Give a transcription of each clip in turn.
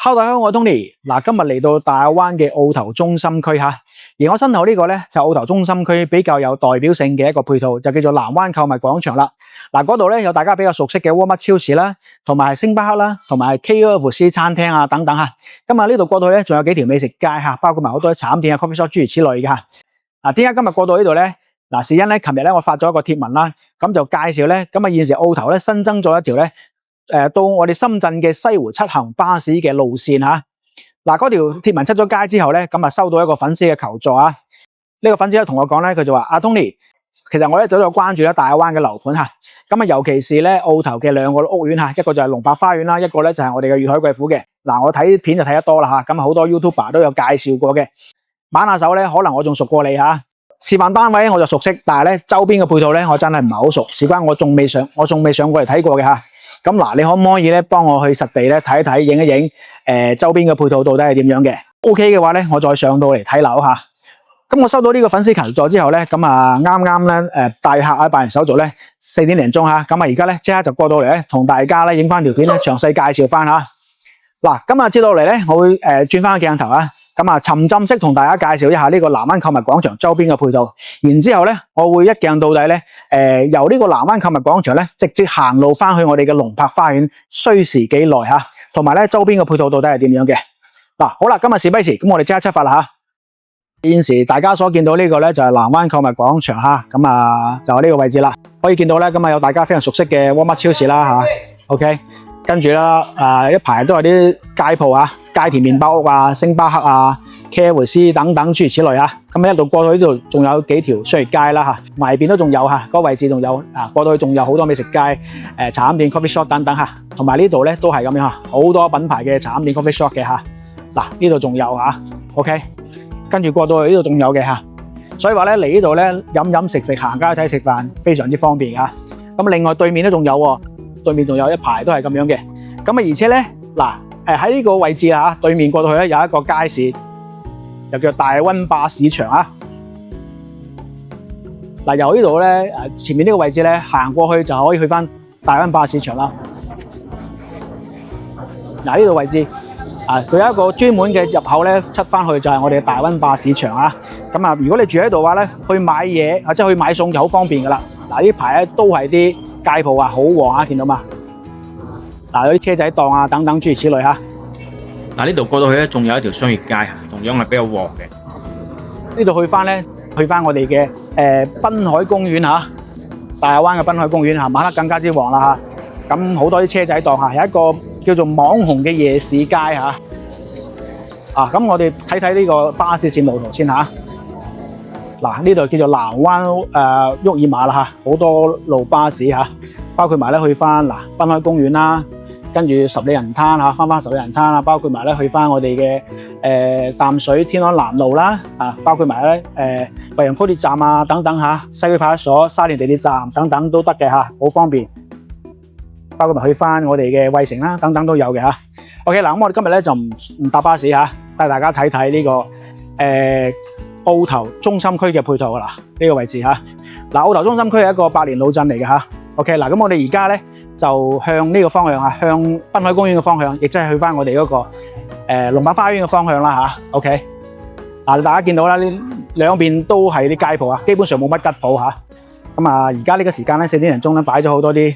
Hello， 大家好，我係 Tony。嗱，今日嚟到大灣嘅澳頭中心區吓，而我身後呢個咧就澳頭中心區比較有代表性嘅一個配套，就叫做南灣購物廣場啦。嗱，嗰度咧有大家比較熟悉嘅 Walmart 超市啦，同埋星巴克啦，同埋 KFC 餐廳啊等等吓。咁啊呢度過到去咧仲有幾條美食街吓，包括埋好多茶飲店啊、coffee shop 諸如此類嘅吓。嗱，點解今日過到呢度咧？嗱，事因咧，琴日咧我發咗一個貼文啦，咁就介紹咧，咁啊現時澳頭咧新增咗一條咧。到我哋深圳嘅西湖七行巴士嘅路線吓，嗱，嗰條貼文出咗街之後咧，咁啊收到一個粉絲嘅求助啊。呢個粉絲咧同我講咧，佢就話阿 Tony，其實我咧都有關注咧大灣嘅樓盤吓，咁啊尤其是咧澳頭嘅兩個屋苑吓，一個就係龍柏花園啦，一個咧就係我哋嘅粵海貴府嘅。嗱，我睇片就睇得多啦吓，咁啊好多 YouTuber 都有介紹過嘅，玩下手咧，可能我仲熟過你吓。示範單位我就熟悉，但係咧周邊嘅配套咧我真係唔係好熟，事關我仲未上過嚟睇過嘅吓。咁嗱，你可唔可以咧幫我去實地咧睇一睇、影一影周邊嘅配套到底係點樣嘅 ？OK 嘅話咧，我再上到嚟睇樓吓。咁我收到呢個粉絲求助之後咧，咁啊啱啱咧帶客啊辦完手續咧4點零鐘吓，咁啊而家咧即刻就過到嚟咧同大家咧影翻條片咧詳細介紹翻吓。嗱，咁啊接落嚟咧我會轉翻個鏡頭啊。咁啊，沉浸式同大家介紹一下呢個南灣購物廣場周邊嘅配套，然之後咧，我會一鏡到底咧，由呢個南灣購物廣場咧，直接行路翻去我哋嘅龍柏花園，需時幾耐吓，同埋咧周邊嘅配套到底係點樣嘅？嗱，好啦，今日事不宜遲，咁我哋即刻出發啦吓。現時大家所見到呢個咧就係南灣購物廣場吓，咁啊就係呢個位置啦。可以見到咧，咁啊有大家非常熟悉嘅 Walmart 超市啦吓 ，OK， 跟住啦，一排都係啲街鋪啊。街田麵包屋啊、星巴克啊、KFC 等等諸如此類啊，咁一路過到呢度仲有幾條商業街啦嚇，埋邊都仲有嚇，嗰個位置仲有啊，過到去仲有好多美食街、茶飲店、coffee shop 等等嚇，同埋呢度咧都係咁樣嚇，好多品牌嘅茶飲店、coffee shop 嘅嚇，嗱呢度仲有嚇 ，OK， 跟住過到去呢度仲有嘅嚇，所以話咧嚟呢度咧飲食食、行街睇食飯非常之方便嚇，咁另外對面都仲有喎，對面仲有一排都係咁樣嘅，咁啊而且咧嗱。喺呢個位置啊，對面過到去咧有一個街市，就叫大溫壩市場啊。嗱，由呢度咧前面呢個位置咧行過去就可以去翻大溫壩市場啦。嗱，呢度位置啊，佢有一個專門嘅入口咧，出翻去就係我哋嘅大溫壩市場啊。咁啊，如果你住喺度嘅話咧，去買嘢或者去買餸就好方便噶啦。嗱，呢排咧都係啲街鋪啊，好旺啊，見到嘛？嗱，有啲車仔檔啊，等等諸如此類嚇。嗱，呢度過到去咧，仲有一條商業街嚇，同樣係比較旺嘅。呢度去翻我哋嘅濱海公園嚇，大灣嘅濱海公園嚇，晚黑更加之旺啦嚇。咁好多啲車仔檔嚇，有一個叫做網紅嘅夜市街嚇。咁我哋睇睇呢個巴士線路圖先嚇。嗱，呢度叫做南灣沃爾瑪啦嚇，好多路巴士嚇，包括埋咧去翻濱海公園啦。跟住十里人灘嚇，翻十里人灘啊，包括埋咧去翻我哋嘅淡水天安南路啦，包括埋咧惠陽高鐵站啊等等嚇，西區派出所、沙田地鐵站等等都得嘅嚇，好方便。包括埋去翻我哋嘅衛城啦，等等都有嘅嚇。OK 嗱，咁我哋今日咧就唔搭巴士嚇，帶大家睇睇呢個澳頭中心區嘅配套啦，呢個位置嚇。嗱，澳頭中心區係一個百年老鎮嚟嘅嚇。OK 嗱，咁我哋而家咧就向呢個方向啊，向濱海公園嘅方向，亦即係去翻我哋嗰個龍柏花園嘅方向啦嚇。OK 嗱，大家見到啦，呢兩邊都係啲街鋪啊，基本上冇乜吉鋪嚇。咁啊，而家呢個時間咧4點零鐘咧，擺咗好多啲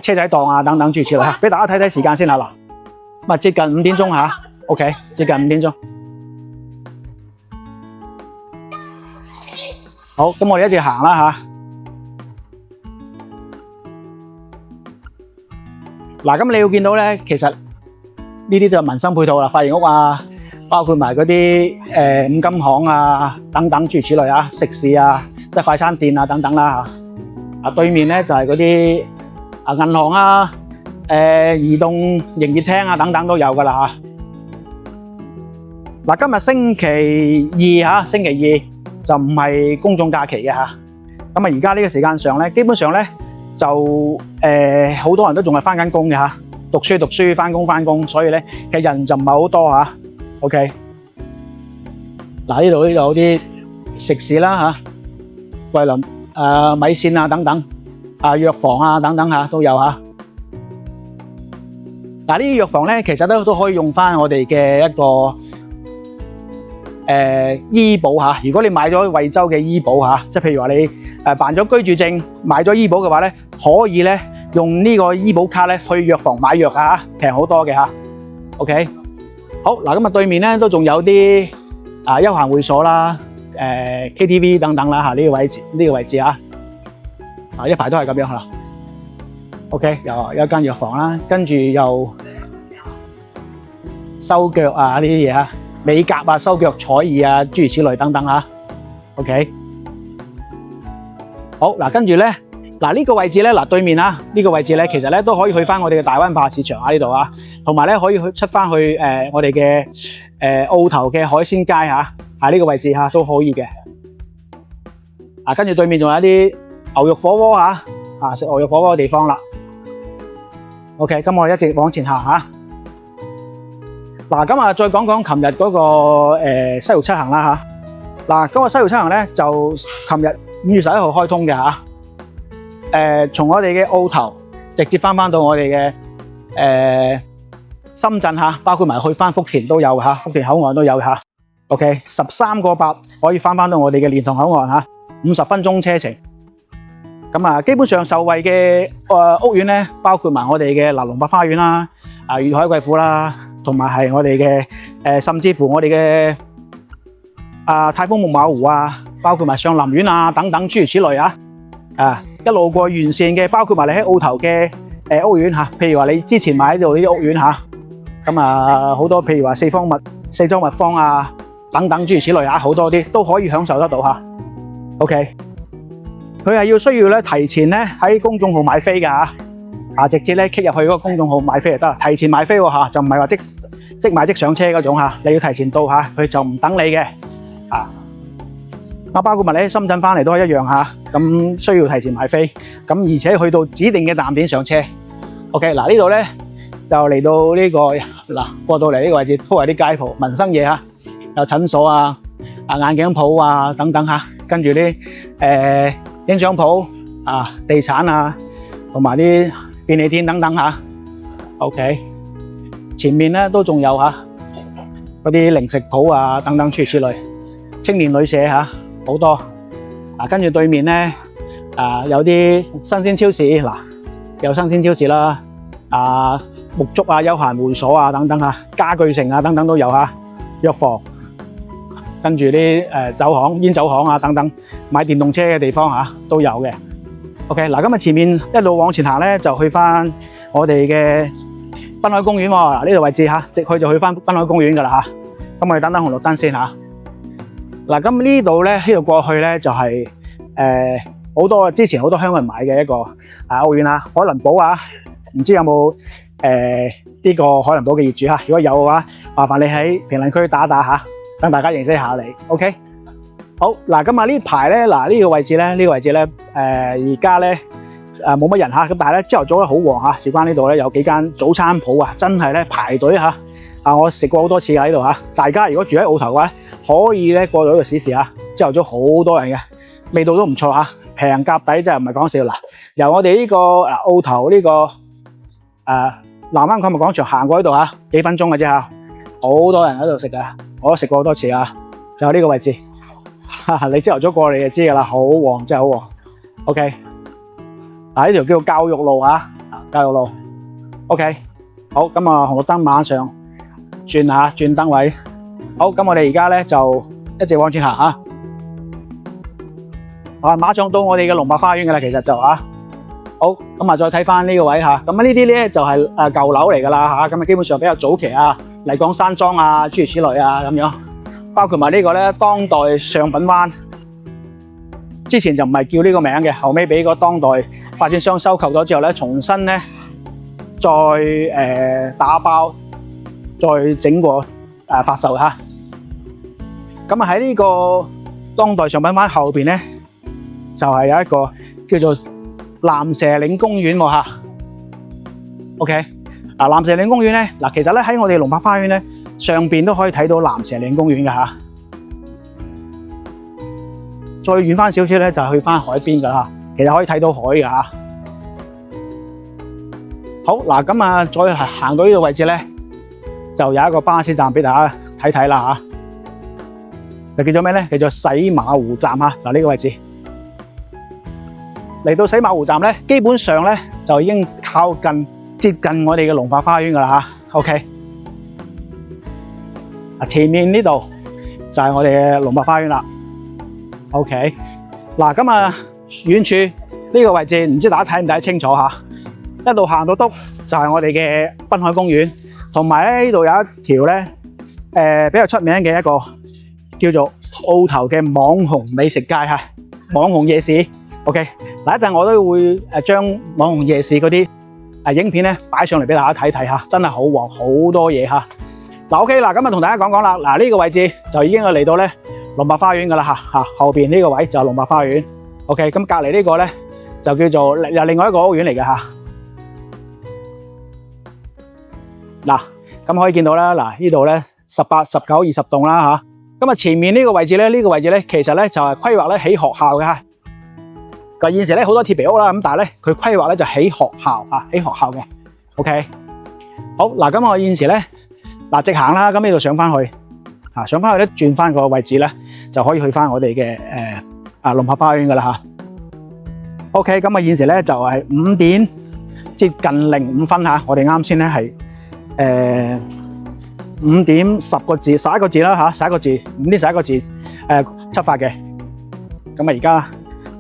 車仔檔啊等等諸如此類嚇，俾大家睇睇時間先啦嗱。咁啊，接近5點鐘嚇。OK， 接近5點鐘。好，咁我哋一直行啦嚇。嗱，咁你要見到咧，其實呢啲就係民生配套啦，髮型屋啊，包括埋嗰啲五金行啊，等等諸如此類啊，食肆啊，即係快餐店啊等等啦嚇。對面咧就係嗰啲銀行啊、移動營業廳啊等等都有噶啦嚇。嗱，今日星期二嚇，星期二就唔係公眾假期嘅嚇。咁啊，而家呢個時間上咧，基本上咧。就好多人都仲係翻緊工嘅嚇，讀書，翻工，所以咧嘅人就唔係好多嚇。OK， 嗱呢度有啲食肆啦嚇，桂林米線啊等等，藥房啊等等嚇都有嚇。嗱，呢啲藥房咧，其實都可以用翻我哋嘅一個醫保嚇。如果你買咗惠州嘅醫保嚇，即係譬如話你辦咗居住證，買咗醫保嘅話咧，可以咧用呢個醫保卡咧去藥房買藥啊，平好多嘅嚇。OK， 好嗱，咁啊對面咧都仲有啲休閒會所啦、KTV 等等啦嚇，呢個位置啊，一排都係咁樣啦。OK， 又有一間藥房啦，跟住又修腳啊呢啲嘢啊，美甲啊、修腳、彩藝啊，諸如此類等等啊。OK， 好嗱，跟住咧嗱呢個位置咧嗱對面啊呢個位置咧，其實咧都可以去翻我哋嘅大灣柏市場啊呢度啊，同埋咧可以出翻去我哋嘅澳頭嘅海鮮街嚇呢個位置嚇都可以嘅。跟住對面仲有一啲牛肉火鍋嚇食牛肉火鍋嘅地方啦。OK， 咁我哋一直往前行嚇。嗱，咁啊，再講講琴日嗰個西湖七行啦嚇。嗱，嗰個西湖七行咧就琴日5月11號開通嘅嚇。從我哋嘅澳頭直接翻到我哋嘅深圳嚇，包括埋去翻福田都有嚇，福田口岸都有嚇。OK， 13個8可以翻到我哋嘅蓮塘口岸嚇，50分鐘車程。咁啊，基本上受惠嘅屋苑咧，包括埋我哋嘅龍柏花園啦、粵海貴府啦，同埋係我哋嘅甚至乎我哋嘅泰豐木馬湖啊，包括埋上林苑啊等等諸如此類啊，一路過完善嘅，包括埋你喺澳頭嘅屋苑嚇，譬如話你之前買喺度呢啲屋苑嚇，咁啊好多譬如話四洲蜜坊啊等等諸如此類啊，好多啲都可以享受得到嚇。OK。佢係需要咧提前咧喺公眾號買飛㗎嚇，直接咧 click 入去嗰個公眾號買飛就得啦。提前買飛喎嚇，就唔係話即買即上車嗰種嚇，你要提前到嚇，佢就唔等你嘅嚇。包括埋你喺深圳翻嚟都係一樣嚇，咁需要提前買飛，咁而且去到指定嘅站點上車。OK， 嗱呢度咧就嚟到呢個嗱過到嚟呢個位置都係啲街鋪民生嘢嚇，有診所啊、眼鏡鋪啊等等嚇，跟住啲影相鋪啊、地產啊，同埋啲便利店等等嚇。OK， 前面咧都仲有嚇嗰啲零食鋪啊等等諸如此類，青年旅社嚇好多。跟住對面咧有啲新鮮超市嗱，有新鮮超市啦，沐足啊、休閒會所啊等等嚇，家具城啊等等都有嚇，藥房。跟住啲酒行、煙酒行啊等等，買電動車嘅地方嚇都有嘅。OK， 嗱咁啊前面一路往前行咧，就去翻我哋嘅濱海公園喎。嗱呢度位置嚇，直去就去翻濱海公園噶啦嚇。咁我哋等等紅綠燈先嚇。嗱咁呢度咧，呢度過去咧就係好多之前好多香港人買嘅一個屋苑啦，海倫堡啊，唔知有冇呢個海倫堡嘅業主嚇？如果有嘅話，麻煩你喺評論區打嚇。等大家認識下你 ，OK？ 好嗱，咁啊呢排咧，嗱呢個位置咧，而家咧冇乜人嚇，咁但係咧朝頭早咧好旺嚇，事關呢度咧有幾間早餐鋪啊，真係咧排隊嚇，我食過好多次喺呢度嚇。大家如果住喺澳頭嘅話，可以咧過到呢個市時嚇，朝頭早好多人嘅，味道都唔錯嚇，平夾抵真係唔係講笑嗱。由我哋呢個澳頭呢個南灣購物廣場行過呢度嚇，幾分鐘嘅啫嚇，好多人喺度食嘅。我都食過好多次啊，就係呢個位置。你朝頭早過嚟就知㗎啦，好旺，真係好旺。OK， 嗱呢條叫做教育路啊，教育路。OK， 好，咁啊紅綠燈馬上轉下，轉燈位。好，咁我哋而家咧就一直往前行啊。馬上到我哋嘅龍柏花園㗎啦，其實就好，咁啊再睇翻呢個位嚇，咁啊呢啲咧就係舊樓嚟㗎啦嚇，咁啊基本上比較早期啊。麗港山莊啊，諸如此類啊，咁樣，包括埋呢個咧，當代上品灣，之前就唔係叫呢個名嘅，後尾俾個當代發展商收購咗之後咧，重新咧再打包，再整過發售嚇。咁啊喺呢個當代上品灣後邊咧，就係有一個叫做藍蛇嶺公園喎嚇。OK。藍蛇嶺公園咧，其實咧喺我哋龍柏花園咧上邊都可以睇到藍蛇嶺公園嘅嚇。再遠翻少少咧，就去翻海邊噶嚇，其實可以睇到海嘅嚇。好嗱，咁啊，再行到呢個位置咧，就有一個巴士站俾大家睇睇啦嚇，就叫做咩咧？叫做洗馬湖站嚇，就呢個位置。嚟到洗馬湖站咧，基本上咧就已經靠近接近我哋嘅龍發花園噶啦嚇。OK， 啊前面呢度就係我哋嘅龍發花園啦。OK， 嗱咁啊，遠處呢個位置唔知大家睇唔睇得清楚嚇？一路行到篤就係我哋嘅濱海公園，同埋咧呢度有一條咧比較出名嘅一個叫做澳頭嘅網紅美食街嚇，網紅夜市。OK， 嗱一陣我都會將網紅夜市嗰啲影片咧擺上嚟俾大家睇睇嚇，真係好旺，好多嘢嚇。嗱 OK， 嗱咁啊同大家講講啦，嗱呢個位置就已經嚟到咧龍發花園噶啦嚇，後邊呢個位就係龍發花園。OK， 咁隔離呢個咧就叫做又另外一個屋苑嚟嘅嚇。嗱，咁可以見到啦，嗱呢度咧18、19、20棟啦嚇。咁啊前面呢個位置咧，其實咧就係規劃咧起學校嘅嚇。個現時咧好多鐵皮屋啦，咁但係咧佢規劃咧就起學校啊，起學校嘅。OK， 好嗱，咁我現時咧嗱直行啦，咁呢度上翻去啊，上翻去咧轉翻個位置咧就可以去翻我哋嘅龍發花園噶啦嚇。OK， 咁啊現時咧就係5點接近05分嚇，我哋啱先咧係5點10個字11個字啦嚇，11個字5點11個字出發嘅。咁啊而家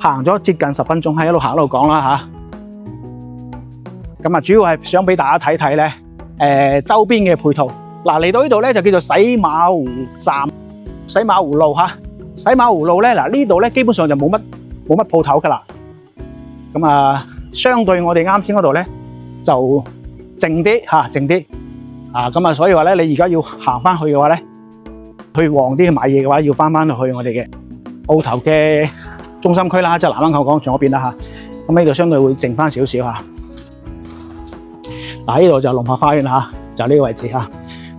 行咗接近10分鐘，喺一路行一路講啦嚇。咁啊主要係想俾大家睇睇咧周邊嘅配套。嗱嚟到呢度咧就叫做洗馬湖站、洗馬湖路嚇。洗馬湖路咧嗱呢度咧基本上就冇乜鋪頭噶啦。咁啊相對我哋啱先嗰度咧就靜啲嚇，靜啲啊。咁啊所以話咧你而家要行翻去嘅話咧，去旺啲去買嘢嘅話，要翻去我哋嘅澳頭嘅中心區啦，即係南灣購物廣場嗰邊啦嚇。咁呢度相對會靜翻少少嚇。嗱呢度就龍發花園嚇，就呢個位置嚇。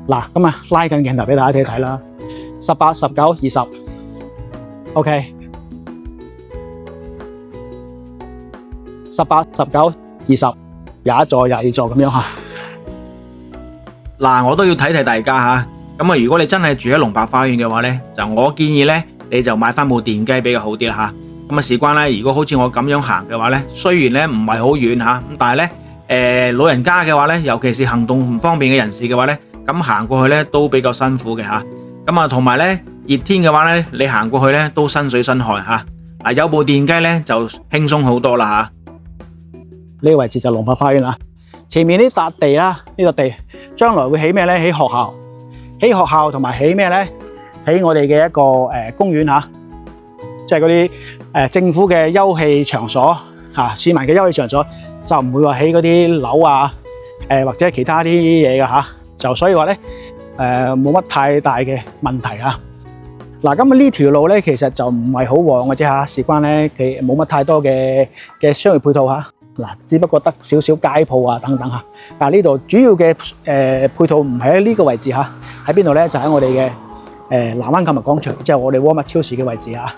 嗱咁啊拉近鏡頭俾大家睇睇啦，18、19、20 ，OK， 18、19、20， 21座、22座咁樣嚇。嗱，我都要提提大家嚇。咁啊，如果你真係住喺龍發花園嘅話咧，就我建議咧，你就買翻部電雞比較好啲啦嚇。咁啊，事關咧，如果好似我咁樣行嘅話咧，雖然咧唔係好遠嚇，咁但係咧老人家嘅話咧，尤其是行動唔方便嘅人士嘅話咧，咁行過去咧都比較辛苦嘅嚇。咁啊，同埋咧熱天嘅話咧，你行過去咧都身水身汗嚇。嗱，有部電雞咧就輕鬆好多啦嚇。呢個位置就龍發花園啦。前面呢笪地啦，呢笪地將來會起咩咧？起學校，起學校同埋起咩咧？起我哋嘅一個公園嚇，即係嗰啲政府嘅休憩場所嚇，市民嘅休憩場所就唔會話起嗰啲樓啊或者其他啲嘢嘅嚇，就所以話咧冇乜太大嘅問題嚇。嗱，咁呢條路咧其實就唔係好旺嘅啫嚇，事關咧佢冇乜太多嘅商業配套嚇。嗱，只不過得少少街鋪啊等等嚇。但係呢度主要嘅配套唔係喺呢個位置嚇，喺邊度咧？就喺我哋嘅南灣購物廣場，即係我哋沃麥超市嘅位置嚇。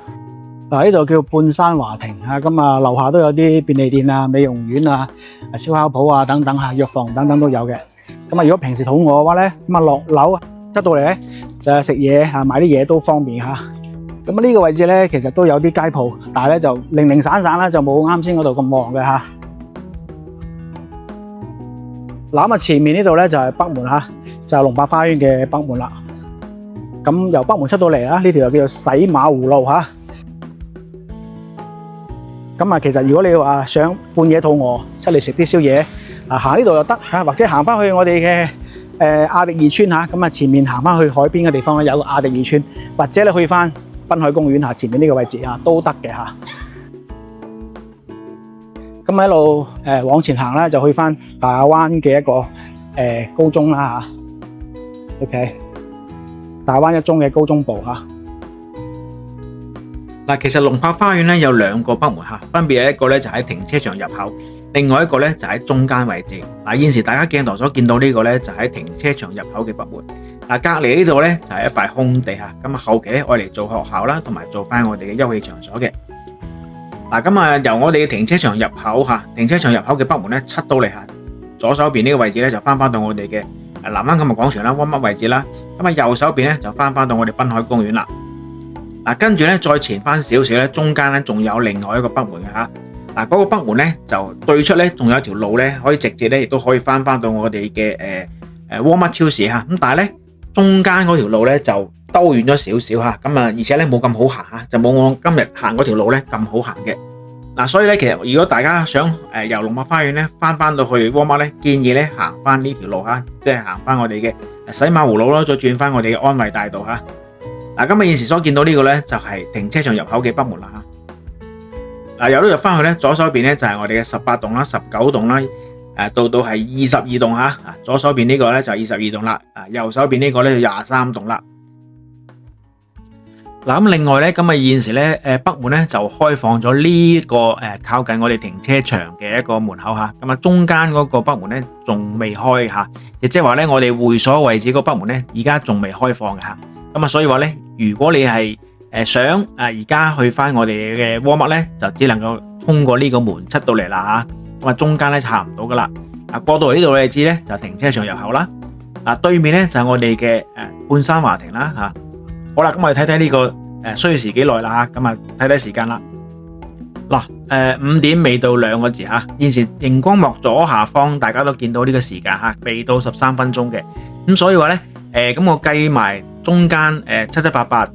嗱，呢度叫半山華庭嚇，咁啊樓下都有啲便利店啊、美容院啊、燒烤鋪啊等等嚇，藥房等等都有嘅。咁啊，如果平時肚餓嘅話咧，咁啊落樓出到嚟咧就係食嘢嚇，買啲嘢都方便嚇。咁啊呢個位置咧其實都有啲街鋪，但係咧就零零散散啦，就冇啱先嗰度咁旺嘅嚇。嗱，咁啊前面呢度咧就係北門嚇，就係龍發花園嘅北門啦。咁由北門出到嚟啦，呢條又叫做洗馬湖路嚇。咁啊，其實如果你話想半夜肚餓出嚟食啲宵夜，行呢度又得嚇，或者行翻去我哋嘅亞迪二村嚇。咁啊前面行翻去海邊嘅地方咧有個亞迪二村，或者你去翻濱海公園嚇前面呢個位置嚇都得嘅嚇。咁喺路往前行啦，就去翻大亞灣嘅一個高中啦嚇。OK， 大亞灣一中嘅高中部嚇。嗱，其實龍發花園咧有2個北門嚇，分別係一個咧就喺停車場入口，另外一個咧就喺中間位置。嗱，現時大家鏡頭所見到呢個咧就喺停車場入口嘅北門。嗱，隔離呢度咧就係一塊空地嚇，咁啊後期咧愛嚟做學校啦，同埋做翻我哋嘅休憩場所嘅。嗱，咁啊由我哋嘅停車場入口嚇，停車場入口嘅北門咧出到嚟嚇，左手邊呢個位置咧就翻到我哋嘅南灣購物廣場啦，warm up位置啦。咁啊右手邊咧就翻到我哋濱海公園啦。嗱，跟住咧再前翻少少咧，中間咧仲有另外一個北門嘅嚇。嗱，嗰個北門咧就對出咧仲有一條路咧，可以直接咧亦都可以翻到我哋嘅Walmart 超市嚇。咁但係咧中間嗰條路咧就兜遠咗少少嚇，咁啊而且咧冇咁好行嚇，就冇我今日行嗰條路咧咁好行嘅。嗱，所以咧其實如果大家想由龍脈花園咧翻到去 Walmart 咧，建議咧行翻呢條路嚇，即係行翻我哋嘅洗馬湖路咯，再轉翻我哋嘅安慧大道嚇。嗱，咁啊現時所見到呢個咧就係停車場入口嘅北門啦嚇。嗱，由呢度入翻去咧，左手邊咧就係我哋嘅18棟啦、19棟啦，到係22棟嚇。左手邊呢個咧就22棟啦，右手邊呢個咧就23棟啦。嗱，咁另外咧，咁啊現時咧，北門咧就開放咗呢個靠近我哋停車場嘅一個門口嚇。咁啊中間嗰個北門咧仲未開嚇，亦即係話咧我哋會所位置嗰個北門咧而家仲未開放嘅嚇。咁啊所以話咧，如果你係想而家去翻我哋嘅 Walmart 咧，就只能夠通過呢個門出到嚟啦嚇。咁啊中間咧就行唔到噶啦。過到嚟呢度位置咧就停車場入口啦。對面咧就係我哋嘅半山華庭啦嚇。好啦，咁我哋睇睇呢個需要時幾耐啦嚇。咁啊睇睇時間啦。嗱，5點未到2個字嚇。現時熒光幕左下方大家都見到呢個時間嚇，未到13分鐘嘅。咁所以話咧咁我計埋中間七七八八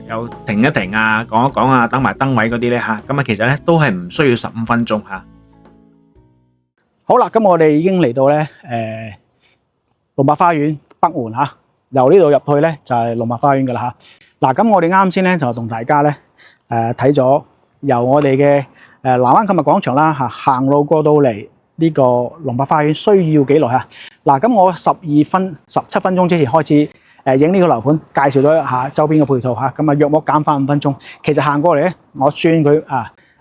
有停一停啊，講一講啊，等埋燈位嗰啲咧嚇，咁啊其實咧都係唔需要15分鐘嚇。好啦，咁我哋已經嚟到咧龍脈花園北門嚇，由呢度入去咧就係龍脈花園噶啦嚇。嗱，咁我哋啱先咧就同大家咧睇咗由我哋嘅南灣購物廣場啦嚇，行路過到嚟呢個龍脈花園需要幾耐嚇？嗱，咁我17分鐘之前開始影呢個樓盤，介紹咗一下周邊嘅配套嚇，咁啊約莫減翻5分鐘。其實行過嚟咧，我算佢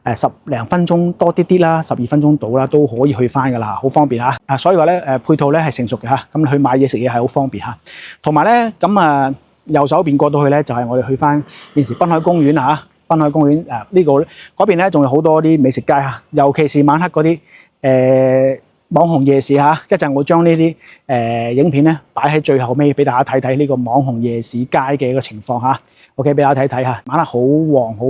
10零分鐘多啲啦，12分鐘到啦，都可以去翻噶啦，好方便嚇。所以話咧配套咧係成熟嘅嚇，咁去買嘢食嘢係好方便嚇。同埋咧咁右手邊過到去咧就係我哋去翻現時濱海公園嚇，濱海公園呢個嗰邊咧仲有好多啲美食街嚇，尤其是晚黑嗰啲網紅夜市嚇，一陣我將呢啲影片咧擺喺最後尾俾大家睇睇呢個網紅夜市街嘅一個情況嚇。OK， 俾大家睇睇嚇，晚黑好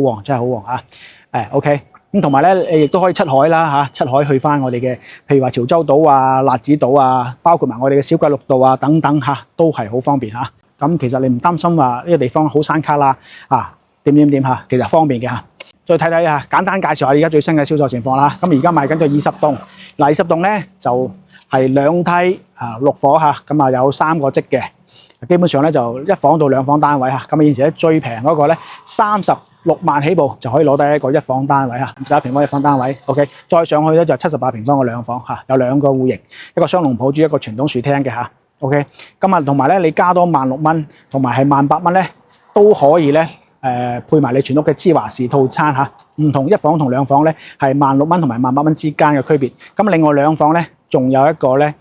旺，真係好旺嚇。OK， 咁同埋咧，你亦都可以出海啦嚇，出海去翻我哋嘅，譬如話潮州島啊、辣子島啊，包括埋我哋嘅小鬼綠道啊等等嚇，都係好方便嚇。咁其實你唔擔心話呢個地方好山卡啦點嚇，其實方便嘅嚇。再睇睇簡單介紹下而家最新嘅銷售情況啦。咁而家賣緊咗20棟，嗱20棟咧就係2梯6伙嚇，咁有3個積嘅，基本上咧就1房到2房單位嚇。咁現時咧最平嗰個咧36萬起步就可以攞低一個1房單位嚇，51平方1房單位。OK， 再上去咧就78平方嘅2房嚇，有2個戶型，一個雙龍抱珠，一個傳統樹廳嘅嚇。OK， 咁同埋咧你加多16,000蚊，同埋係18,000蚊咧都可以咧。配埋你全屋嘅芝華士套餐嚇，唔同1房同2房咧係16,000蚊同埋18,000蚊之間嘅區別。咁另外2房咧，仲有一個咧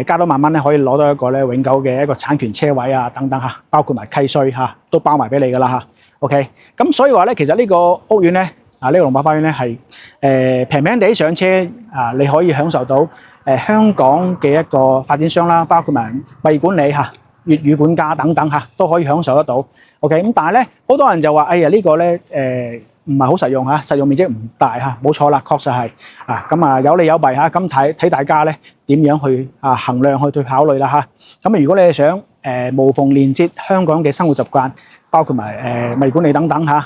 加多1萬蚊咧，可以攞到一個咧永久嘅一個產權車位啊等等嚇，包括埋契稅嚇，都包埋俾你噶啦嚇。OK， 咁所以話咧，其實呢個屋苑咧呢個龍脈花園咧係平平地上車你可以享受到香港嘅一個發展商啦，包括埋物業管理嚇。粵語管家等等嚇都可以享受得到。OK， 咁但係咧好多人就話：哎呀呢個咧唔係好實用嚇，實用面積唔大嚇，冇錯啦，確實係咁有利有弊嚇，咁睇大家咧點樣去衡量去考慮啦嚇。咁如果你係想無縫連接香港嘅生活習慣，包括埋物業管理等等嚇，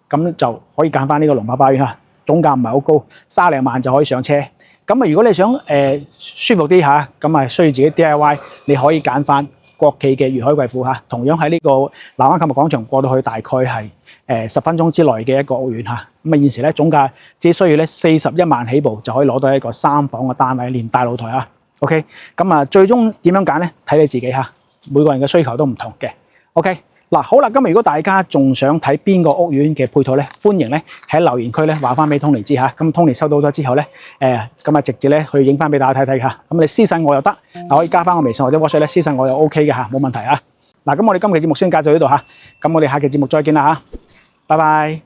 咁就可以揀翻呢個龍脈花園嚇，總價唔係好高，30零萬就可以上車。咁如果你想舒服啲嚇，咁需要自己 DIY， 你可以揀翻國企嘅粵海貴婦嚇，同樣喺呢個南灣購物廣場過到去大概係10分鐘之內嘅一個屋苑嚇。咁現時咧總價只需要咧41萬起步就可以攞到一個3房嘅單位，連大露台啊。OK， 咁最終點樣揀咧？睇你自己嚇，每個人嘅需求都唔同嘅。OK。嗱好啦，咁如果大家仲想睇邊個屋苑嘅配套咧，歡迎咧喺留言區咧話翻俾 Tony 知嚇。咁 Tony 收到咗之後咧，直接咧去影翻俾大家睇睇嚇。咁你私信我又得，可以加翻我微信或者 WhatsApp 咧私信我又 OK 嘅嚇，冇問題啊。嗱，咁我哋今期節目先介紹到呢度嚇，咁我哋下期節目再見啦嚇，拜拜。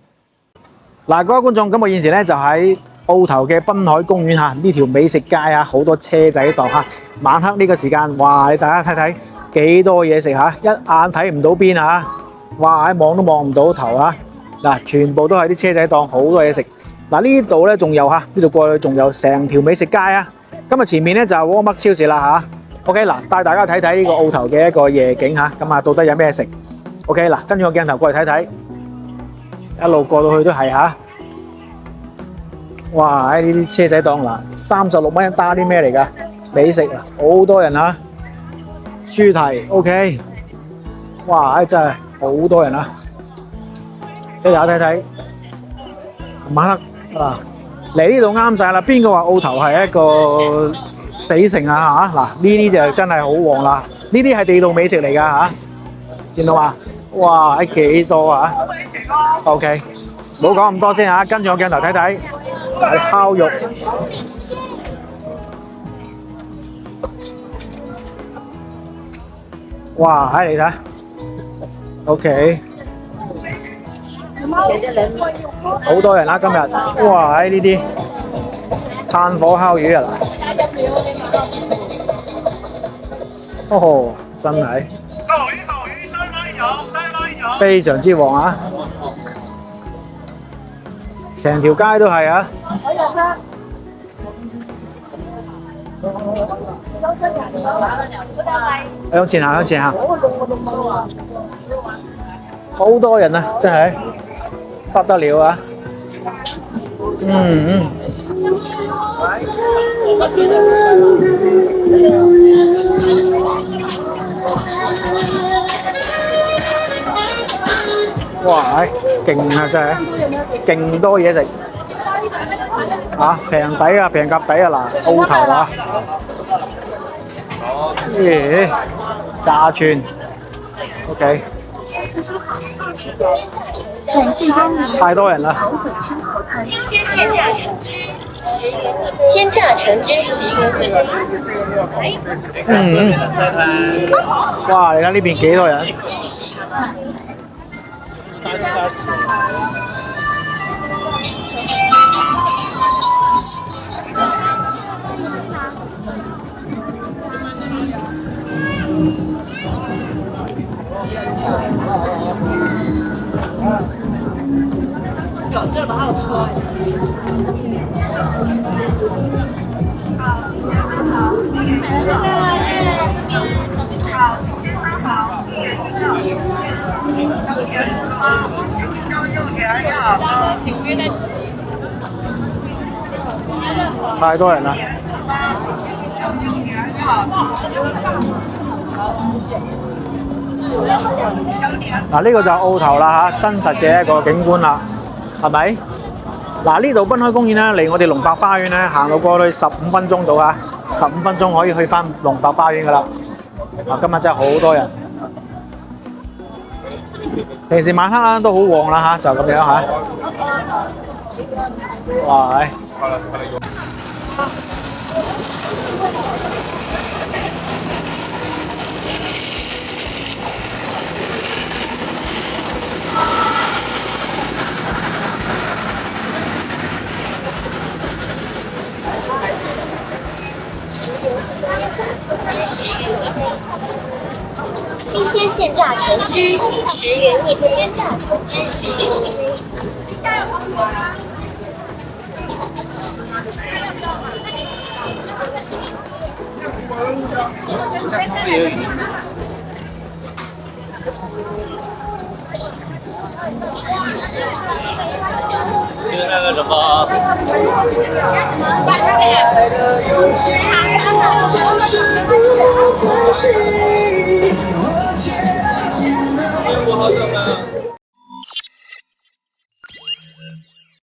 嗱，各位觀眾，咁我現時咧就喺澳頭嘅濱海公園嚇，呢條美食街啊，好多車仔檔嚇。晚黑呢個時間，哇！你大家睇睇幾多嘢食嚇，一眼睇唔到邊嚇，哇！望都望唔到頭嚇。嗱，全部都係啲車仔檔，好多嘢食。嗱，呢度咧仲有嚇，呢度過去仲有成條美食街啊。今日前面咧就係沃麥超市啦嚇。OK 嗱，帶大家睇睇呢個澳頭嘅一個夜景嚇，咁啊到底有咩食 ？OK 嗱，跟住個鏡頭過嚟睇睇，一路過到去都係嚇。哇！呢啲車仔檔嗱，36蚊一打啲咩嚟㗎？美食啊，好多人啊！豬蹄 OK， 哇！真係好多人啊！俾大家睇睇，晚黑啊嚟呢度啱晒啦！邊個話澳頭係一個死城啊嚇？嗱，呢啲就真係好旺啦！呢啲係地道美食嚟㗎嚇，見到嘛？哇！幾多啊 ？OK， 唔好講咁多先嚇，跟住我鏡頭睇睇。係烤肉，哇！睇你睇 ，OK， 好多人啦今日，哇！呢啲炭火烤魚啊，哦，真係非常之旺啊！成條街都係啊！向前行，向前行。好多人啊，真係不得了啊！哇！勁啊，真係勁多嘢食啊！平抵啊，平夾抵啊！嗱，澳頭啊，炸串 ，OK， 太多人啦！新鲜现榨橙汁10元一，鲜榨橙汁10元一。哇！你睇呢邊幾多人？太多人啦！嗱，呢個就係澳頭啦嚇，真實嘅一個景觀啦，係咪？嗱，呢度濱海公園咧，離我哋龍白花園咧行到過去15分鐘到啊，15分鐘可以去翻龍白花園噶啦。嗱，今日真係好多人，平時晚黑啦都好旺啦嚇，就咁樣嚇。哇！新鲜现榨橙汁10元一杯，鲜榨橙汁10元一杯。那个什么。